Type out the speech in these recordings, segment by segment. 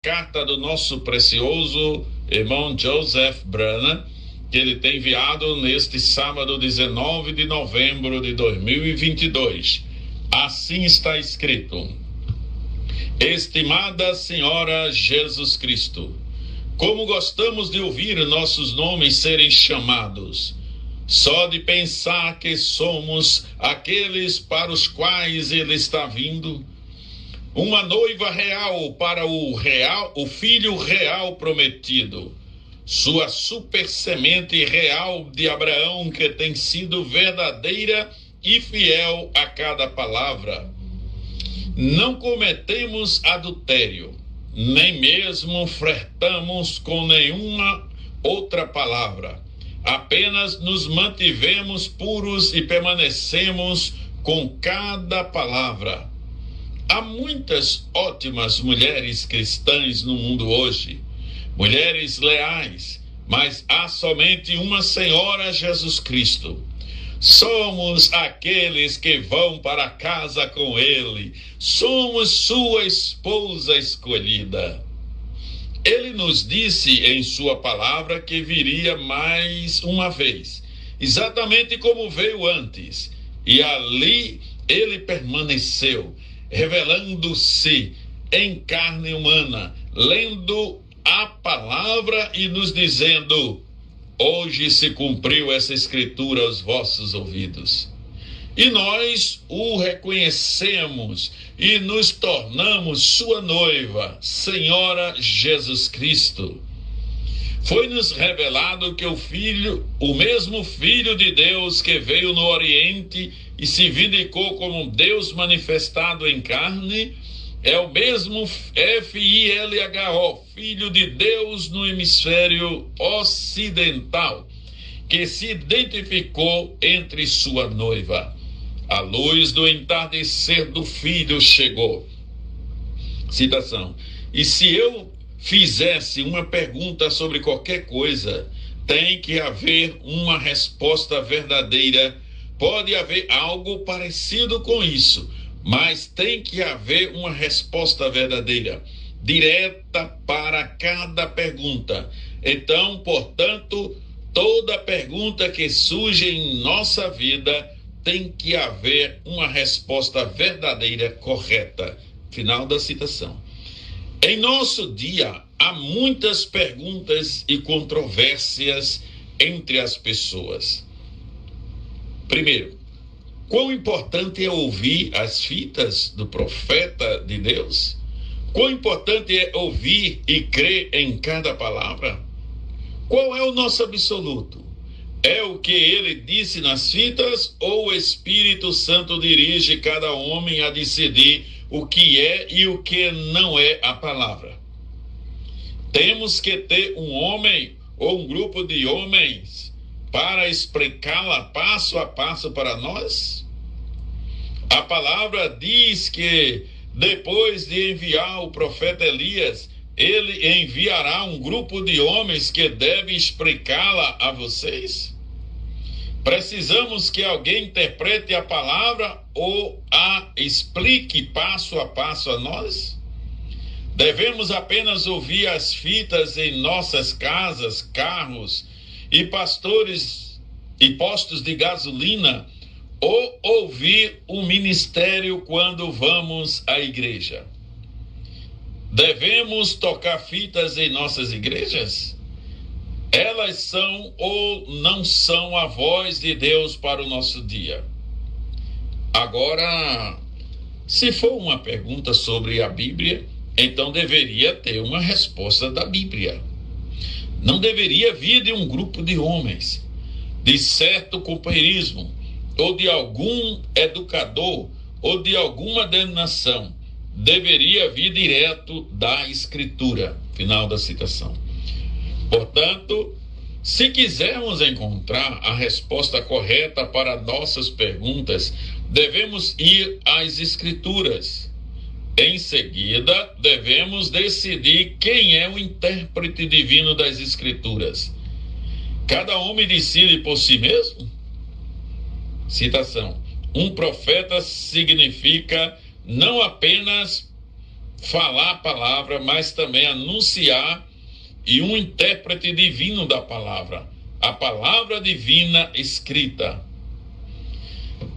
carta do nosso precioso irmão Joseph Branham, que ele tem enviado neste sábado 19 de novembro de 2022. Assim está escrito: Estimada Senhora Jesus Cristo, como gostamos de ouvir nossos nomes serem chamados. Só de pensar que somos aqueles para os quais ele está vindo, uma noiva real para o filho real prometido, sua super semente real de Abraão, que tem sido verdadeira e fiel a cada palavra. Não cometemos adultério, nem mesmo flertamos com nenhuma outra palavra. Apenas nos mantivemos puros e permanecemos com cada palavra. Há muitas ótimas mulheres cristãs no mundo hoje, mulheres leais, mas há somente uma Senhora Jesus Cristo. Somos aqueles que vão para casa com Ele, somos sua esposa escolhida. Ele nos disse em sua palavra que viria mais uma vez, exatamente como veio antes, e ali ele permaneceu, revelando-se em carne humana, lendo a palavra e nos dizendo: hoje se cumpriu essa escritura aos vossos ouvidos. E nós o reconhecemos e nos tornamos sua noiva, Senhora Jesus Cristo. Foi-nos revelado que o mesmo Filho de Deus que veio no Oriente e se vindicou como Deus manifestado em carne, é o mesmo FILHO, Filho de Deus no hemisfério ocidental, que se identificou entre sua noiva. A luz do entardecer do Filho chegou. Citação: e se eu fizesse uma pergunta sobre qualquer coisa, tem que haver uma resposta verdadeira. Pode haver algo parecido com isso, mas tem que haver uma resposta verdadeira, direta para cada pergunta. Então, portanto, toda pergunta que surge em nossa vida tem que haver uma resposta verdadeira, correta. Final da citação. Em nosso dia, há muitas perguntas e controvérsias entre as pessoas. Primeiro, quão importante é ouvir as fitas do profeta de Deus? Quão importante é ouvir e crer em cada palavra? Qual é o nosso absoluto? É o que ele disse nas fitas, ou o Espírito Santo dirige cada homem a decidir o que é e o que não é a palavra? Temos que ter um homem ou um grupo de homens para explicá-la passo a passo para nós? A palavra diz que depois de enviar o profeta Elias, ele enviará um grupo de homens que deve explicá-la a vocês? Precisamos que alguém interprete a palavra ou a explique passo a passo a nós? Devemos apenas ouvir as fitas em nossas casas, carros e pastores e postos de gasolina, ou ouvir o ministério quando vamos à igreja? Devemos tocar fitas em nossas igrejas? Elas são ou não são a voz de Deus para o nosso dia? Agora, se for uma pergunta sobre a Bíblia, então deveria ter uma resposta da Bíblia. Não deveria vir de um grupo de homens, de certo companheirismo, ou de algum educador, ou de alguma denominação. Deveria vir direto da Escritura. Final da citação. Portanto, se quisermos encontrar a resposta correta para nossas perguntas, devemos ir às Escrituras. Em seguida, devemos decidir quem é o intérprete divino das Escrituras. Cada homem decide por si mesmo? Citação: um profeta significa não apenas falar a palavra, mas também anunciar, e um intérprete divino da palavra, a palavra divina escrita.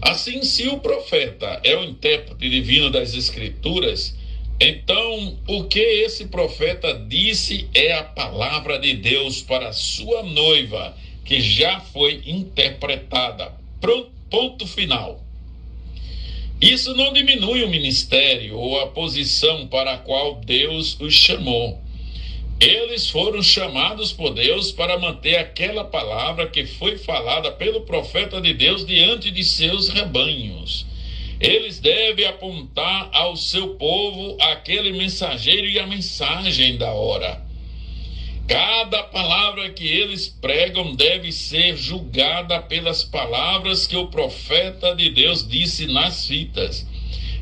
Assim, se o profeta é o intérprete divino das Escrituras, então o que esse profeta disse é a palavra de Deus para a sua noiva, que já foi interpretada. Pronto, ponto final. Isso não diminui o ministério ou a posição para a qual Deus os chamou. Eles foram chamados por Deus para manter aquela palavra que foi falada pelo profeta de Deus diante de seus rebanhos. Eles devem apontar ao seu povo aquele mensageiro e a mensagem da hora. Cada palavra que eles pregam deve ser julgada pelas palavras que o profeta de Deus disse nas fitas.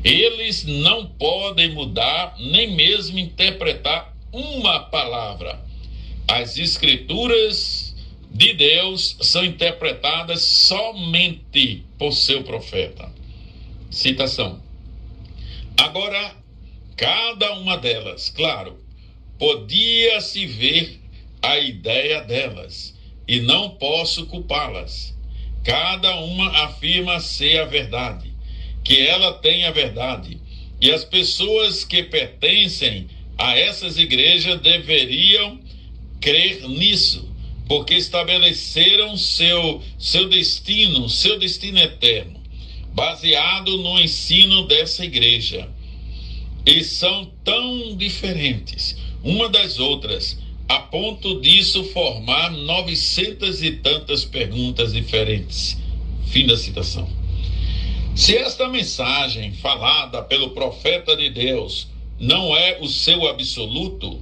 Eles não podem mudar, nem mesmo interpretar uma palavra. As Escrituras de Deus são interpretadas somente por seu profeta. Citação. Agora, cada uma delas, claro, podia-se ver a ideia delas, e não posso culpá-las. Cada uma afirma ser a verdade, que ela tem a verdade, e as pessoas que pertencem a essas igrejas deveriam crer nisso, porque estabeleceram seu destino eterno, baseado no ensino dessa igreja. E são tão diferentes uma das outras, a ponto disso formar 900 e tantas perguntas diferentes. Fim da citação. Se esta mensagem falada pelo profeta de Deus não é o seu absoluto,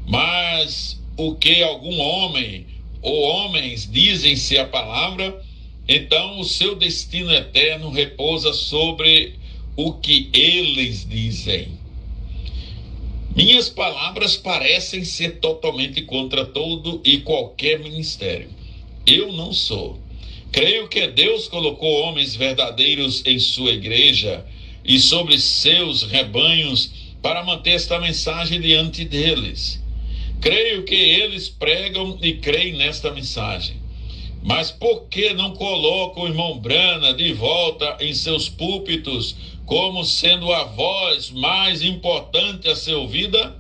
mas o que algum homem ou homens dizem ser a palavra, então o seu destino eterno repousa sobre o que eles dizem. Minhas palavras parecem ser totalmente contra todo e qualquer ministério. Eu não sou. Creio que Deus colocou homens verdadeiros em sua igreja e sobre seus rebanhos para manter esta mensagem diante deles. Creio que eles pregam e creem nesta mensagem. Mas por que não colocam o irmão Brana de volta em seus púlpitos como sendo a voz mais importante a ser ouvida?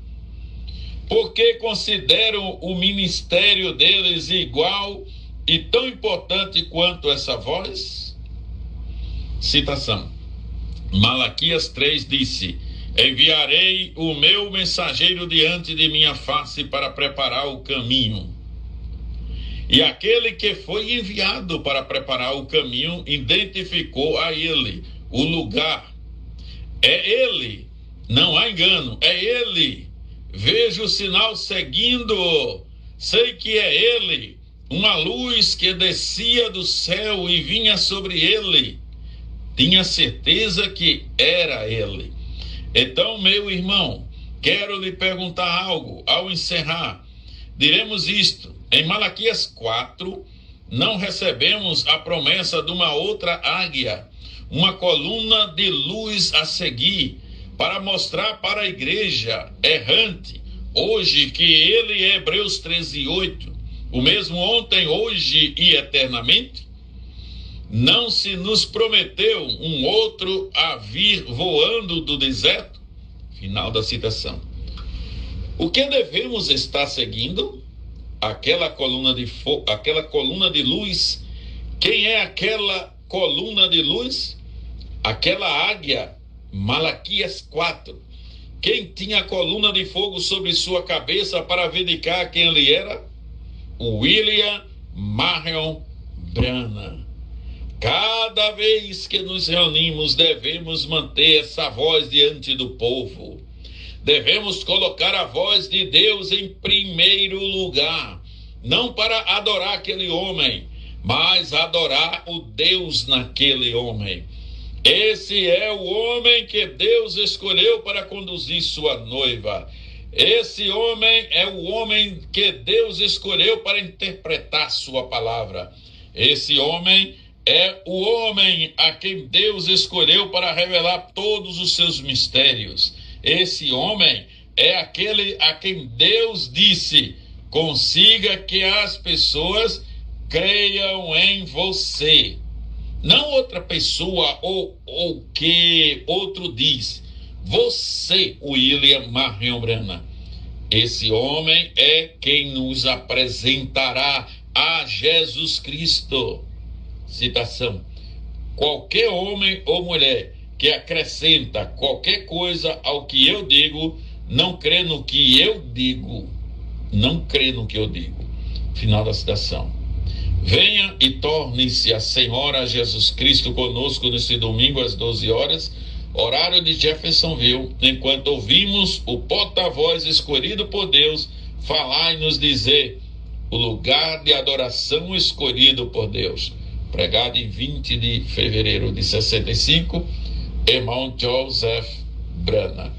Por que consideram o ministério deles igual e tão importante quanto essa voz? Citação. Malaquias 3 disse: enviarei o meu mensageiro diante de minha face para preparar o caminho. E aquele que foi enviado para preparar o caminho identificou a ele o lugar. É ele, não há engano, é ele. Vejo o sinal seguindo, sei que é ele, uma luz que descia do céu e vinha sobre ele. Tinha certeza que era ele. Então, meu irmão, quero lhe perguntar algo ao encerrar. Diremos isto: em Malaquias 4, não recebemos a promessa de uma outra águia, uma coluna de luz a seguir, para mostrar para a igreja errante, hoje, que ele é Hebreus 13:8, o mesmo ontem, hoje e eternamente? Não se nos prometeu um outro a vir voando do deserto? Final da citação. O que devemos estar seguindo? Aquela coluna de luz. Quem é aquela coluna de luz? Aquela águia, Malaquias 4. Quem tinha a coluna de fogo sobre sua cabeça para vindicar quem ele era? William Marion Branham. Cada vez que nos reunimos, devemos manter essa voz diante do povo. Devemos colocar a voz de Deus em primeiro lugar, não para adorar aquele homem, mas adorar o Deus naquele homem. Esse é o homem que Deus escolheu para conduzir sua noiva. Esse homem é o homem que Deus escolheu para interpretar sua palavra. Esse homem é o homem a quem Deus escolheu para revelar todos os seus mistérios. Esse homem é aquele a quem Deus disse: consiga que as pessoas creiam em você. Não outra pessoa ou que outro diz. Você, William Marion Branham. Esse homem é quem nos apresentará a Jesus Cristo. Citação: qualquer homem ou mulher que acrescenta qualquer coisa ao que eu digo, não crê no que eu digo. Não crê no que eu digo. Final da citação. Venha e torne-se a Senhora Jesus Cristo conosco nesse domingo às 12 horas, horário de Jeffersonville, enquanto ouvimos o porta-voz escolhido por Deus falar e nos dizer o lugar de adoração escolhido por Deus. Pregado em 20 de fevereiro de 65, irmão Joseph Branham.